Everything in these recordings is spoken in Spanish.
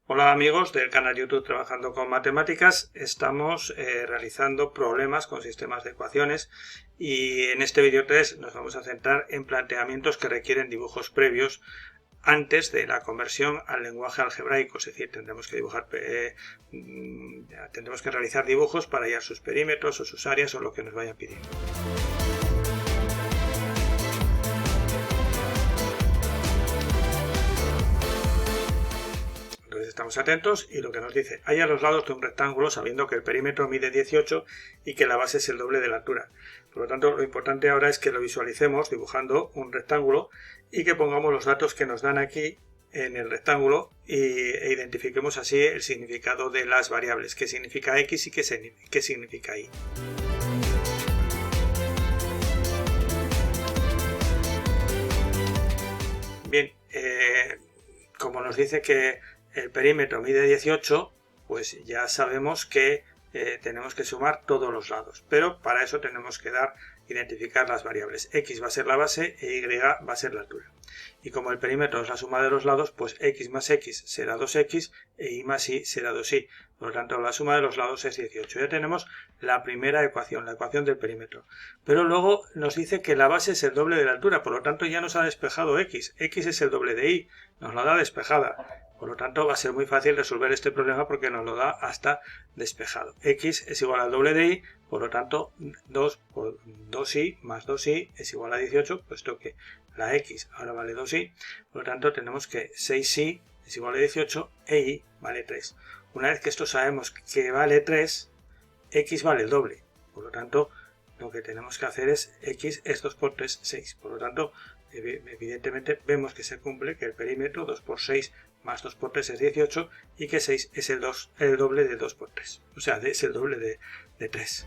Hola amigos del canal YouTube Trabajando con Matemáticas. Estamos realizando problemas con sistemas de ecuaciones y en este vídeo 3 nos vamos a centrar en planteamientos que requieren dibujos previos antes de la conversión al lenguaje algebraico, es decir, tendremos que realizar dibujos para hallar sus perímetros o sus áreas o lo que nos vayan pidiendo. Estamos atentos y lo que nos dice: halla los lados de un rectángulo sabiendo que el perímetro mide 18 y que la base es el doble de la altura. Por lo tanto, lo importante ahora es que lo visualicemos dibujando un rectángulo y que pongamos los datos que nos dan aquí en el rectángulo e identifiquemos así el significado de las variables, qué significa x y qué significa y. Bien, como nos dice que el perímetro mide 18, pues ya sabemos que tenemos que sumar todos los lados, pero para eso tenemos que identificar las variables. X va a ser la base e Y va a ser la altura. Y como el perímetro es la suma de los lados, pues X más X será 2X e Y más Y será 2Y. Por lo tanto, la suma de los lados es 18. Ya tenemos la primera ecuación, la ecuación del perímetro. Pero luego nos dice que la base es el doble de la altura, por lo tanto ya nos ha despejado X. X es el doble de Y, nos la da despejada. Por lo tanto, va a ser muy fácil resolver este problema porque nos lo da hasta despejado. X es igual al doble de Y, por lo tanto, 2 por 2Y más 2Y es igual a 18, puesto que la X ahora vale 2Y. Por lo tanto, tenemos que 6Y es igual a 18 e Y vale 3. Una vez que esto sabemos que vale 3, X vale el doble. Por lo tanto, lo que tenemos que hacer es X es 2 por 3, 6. Por lo tanto, evidentemente vemos que se cumple que el perímetro 2 por 6 más 2 por 3 es 18 y que 6 es el doble de 2 por 3. O sea, es el doble de 3.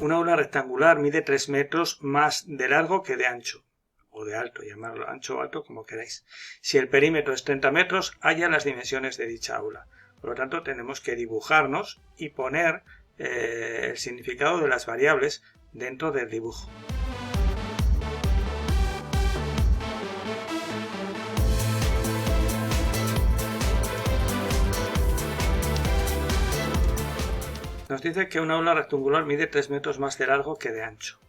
Una aula rectangular mide 3 metros más de largo que de ancho, o de alto, llamarlo ancho o alto como queráis. Si el perímetro es 30 metros, halla las dimensiones de dicha aula. Por lo tanto, tenemos que dibujarnos y poner el significado de las variables dentro del dibujo. Nos dice que una aula rectangular mide 3 metros más de largo que de ancho.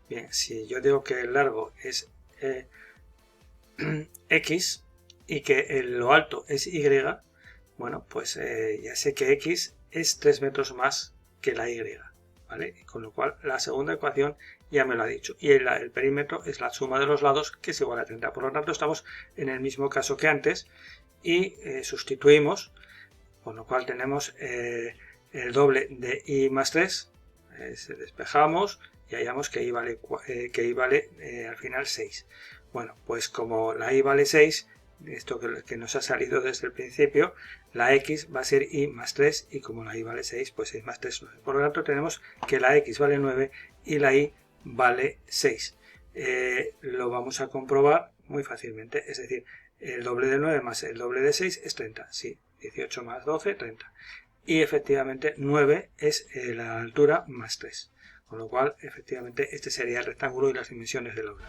Bien, si yo digo que el largo es X y que lo alto es Y, bueno, pues ya sé que X es 3 metros más que la Y, ¿vale? Con lo cual la segunda ecuación ya me lo ha dicho. Y el perímetro es la suma de los lados, que es igual a 30. Por lo tanto, estamos en el mismo caso que antes y sustituimos, con lo cual tenemos el doble de Y más 3, despejamos y hallamos que Y vale, al final 6. Bueno, pues como la Y vale 6, esto que nos ha salido desde el principio, la X va a ser Y más 3 y como la Y vale 6, pues 6 más 3 9. Por lo tanto, tenemos que la X vale 9 y la Y vale 6. Lo vamos a comprobar muy fácilmente, es decir, el doble de 9 más el doble de 6 es 30, sí, 18 más 12, 30. Y efectivamente 9 es la altura más 3, con lo cual efectivamente este sería el rectángulo y las dimensiones del aula.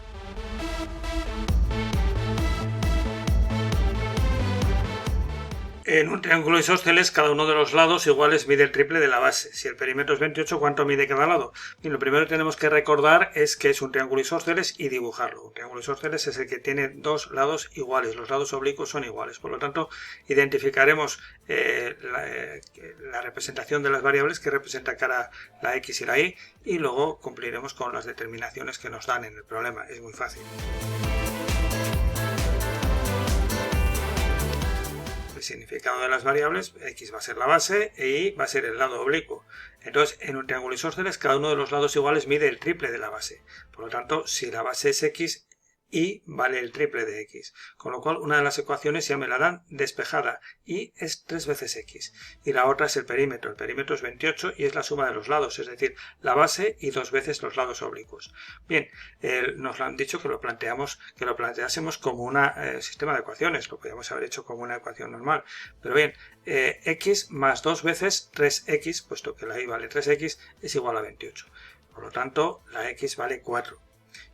En un triángulo isósceles, cada uno de los lados iguales mide el triple de la base. Si el perímetro es 28, ¿cuánto mide cada lado? Y lo primero que tenemos que recordar es que es un triángulo isósceles y dibujarlo. Un triángulo isósceles es el que tiene dos lados iguales, los lados oblicuos son iguales. Por lo tanto, identificaremos la representación de las variables que representa la X y la Y y luego cumpliremos con las determinaciones que nos dan en el problema. Es muy fácil. El significado de las variables, X va a ser la base e Y va a ser el lado oblicuo. Entonces, en un triángulo isósceles, cada uno de los lados iguales mide el triple de la base. Por lo tanto, si la base es X, Y vale el triple de X. Con lo cual, una de las ecuaciones ya me la dan despejada. Y es 3 veces X. Y la otra es el perímetro. El perímetro es 28 y es la suma de los lados, es decir, la base y 2 veces los lados oblicuos. Bien, nos lo han dicho que lo planteásemos como un sistema de ecuaciones. Lo podríamos haber hecho como una ecuación normal. Pero bien, X más 2 veces 3X, puesto que la Y vale 3X, es igual a 28. Por lo tanto, la X vale 4.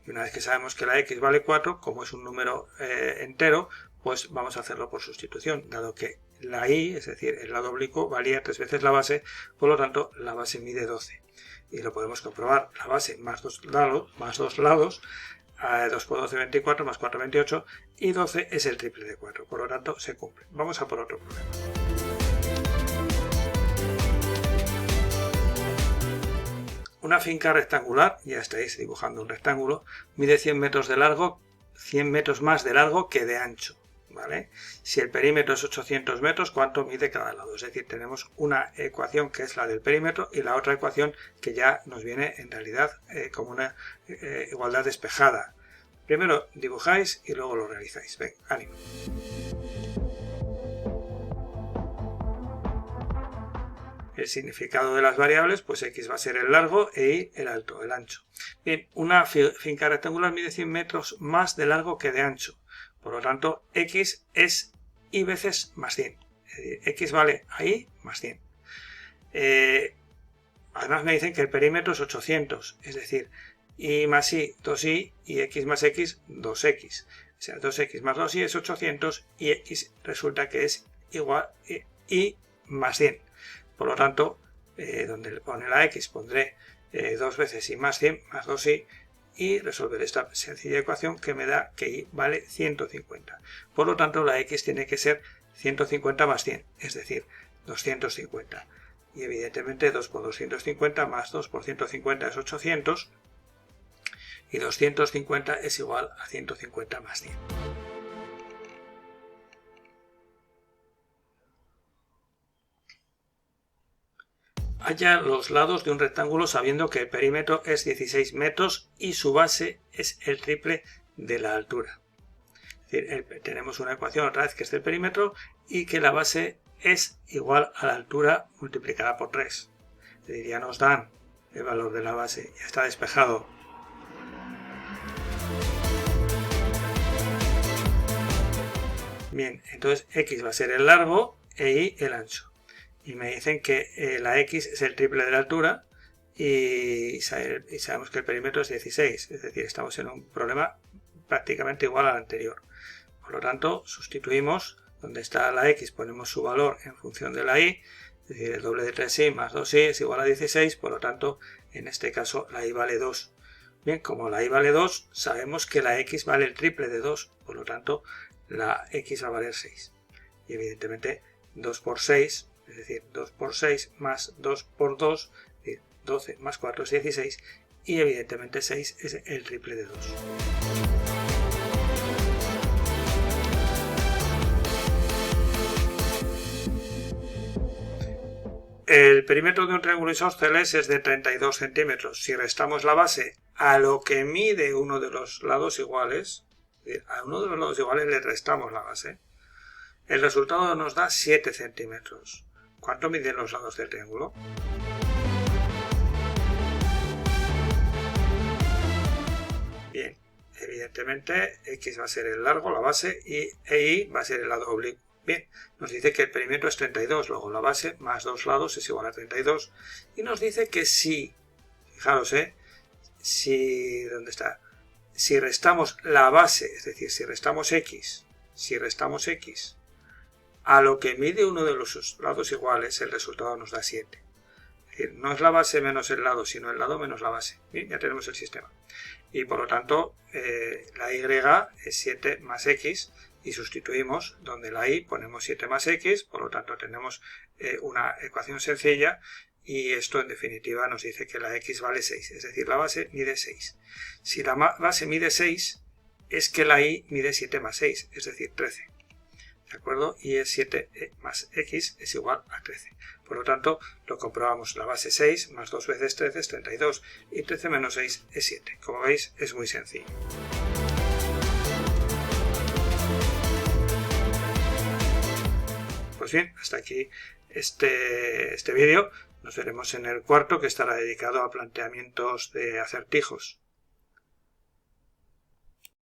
Y una vez que sabemos que la x vale 4, como es un número entero, pues vamos a hacerlo por sustitución, dado que la y, es decir, el lado oblicuo, valía 3 veces la base, por lo tanto la base mide 12. Y lo podemos comprobar, la base más dos lados, 2 por 12, 24, más 4, 28, y 12 es el triple de 4, por lo tanto se cumple. Vamos a por otro problema. Una finca rectangular, ya estáis dibujando un rectángulo, mide 100 metros de largo, 100 metros más de largo que de ancho. ¿Vale? Si el perímetro es 800 metros, ¿cuánto mide cada lado? Es decir, tenemos una ecuación que es la del perímetro y la otra ecuación que ya nos viene en realidad como una igualdad despejada. Primero dibujáis y luego lo realizáis. Venga, ánimo. El significado de las variables, pues x va a ser el largo e y el alto, el ancho. Bien, una finca rectangular mide 100 metros más de largo que de ancho. Por lo tanto, x es y veces más 100. Es decir, x vale a y más 100. Además me dicen que el perímetro es 800. Es decir, y más y, 2y, y x más x, 2x. O sea, 2x más 2y es 800 y x resulta que es igual y más 100. Por lo tanto, donde pone la x pondré 2 veces y más 100 más 2y. Y resolver esta sencilla ecuación que me da que y vale 150. Por lo tanto, la x tiene que ser 150 más 100, es decir, 250. Y evidentemente 2 por 250 más 2 por 150 es 800. Y 250 es igual a 150 más 100. Halla los lados de un rectángulo sabiendo que el perímetro es 16 metros y su base es el triple de la altura. Es decir, tenemos una ecuación otra vez que es del perímetro y que la base es igual a la altura multiplicada por 3. Es decir, ya nos dan el valor de la base, ya está despejado. Bien, entonces x va a ser el largo e y el ancho. Y me dicen que la x es el triple de la altura y sabemos que el perímetro es 16, es decir, estamos en un problema prácticamente igual al anterior. Por lo tanto, sustituimos, donde está la x ponemos su valor en función de la y, es decir, el doble de 3y más 2y es igual a 16, por lo tanto, en este caso la y vale 2. Bien, como la y vale 2, sabemos que la x vale el triple de 2, por lo tanto, la x va a valer 6. Y evidentemente 2 por 6, es decir, 2 por 6 más 2 por 2, es decir, 12 más 4 es 16, y evidentemente 6 es el triple de 2. El perímetro de un triángulo isósceles es de 32 centímetros. Si restamos la base a lo que mide uno de los lados iguales, a uno de los lados iguales le restamos la base, el resultado nos da 7 centímetros. ¿Cuánto miden los lados del triángulo? Bien, evidentemente x va a ser el largo, la base, y y va a ser el lado oblicuo. Bien, nos dice que el perímetro es 32, luego la base más 2 lados es igual a 32, y nos dice que si, fijaros, ¿dónde está? Si restamos la base, es decir, si restamos x, a lo que mide uno de los lados iguales, el resultado nos da 7. Es decir, no es la base menos el lado, sino el lado menos la base. Bien, ya tenemos el sistema. Y por lo tanto, la y es 7 más x, y sustituimos donde la y ponemos 7 más x, por lo tanto tenemos una ecuación sencilla, y esto en definitiva nos dice que la x vale 6, es decir, la base mide 6. Si la base mide 6, es que la y mide 7 más 6, es decir, 13. ¿De acuerdo? Y es 7 más x es igual a 13. Por lo tanto, lo comprobamos. La base 6 más 2 veces 13 es 32 y 13 menos 6 es 7. Como veis, es muy sencillo. Pues bien, hasta aquí este vídeo. Nos veremos en el cuarto, que estará dedicado a planteamientos de acertijos.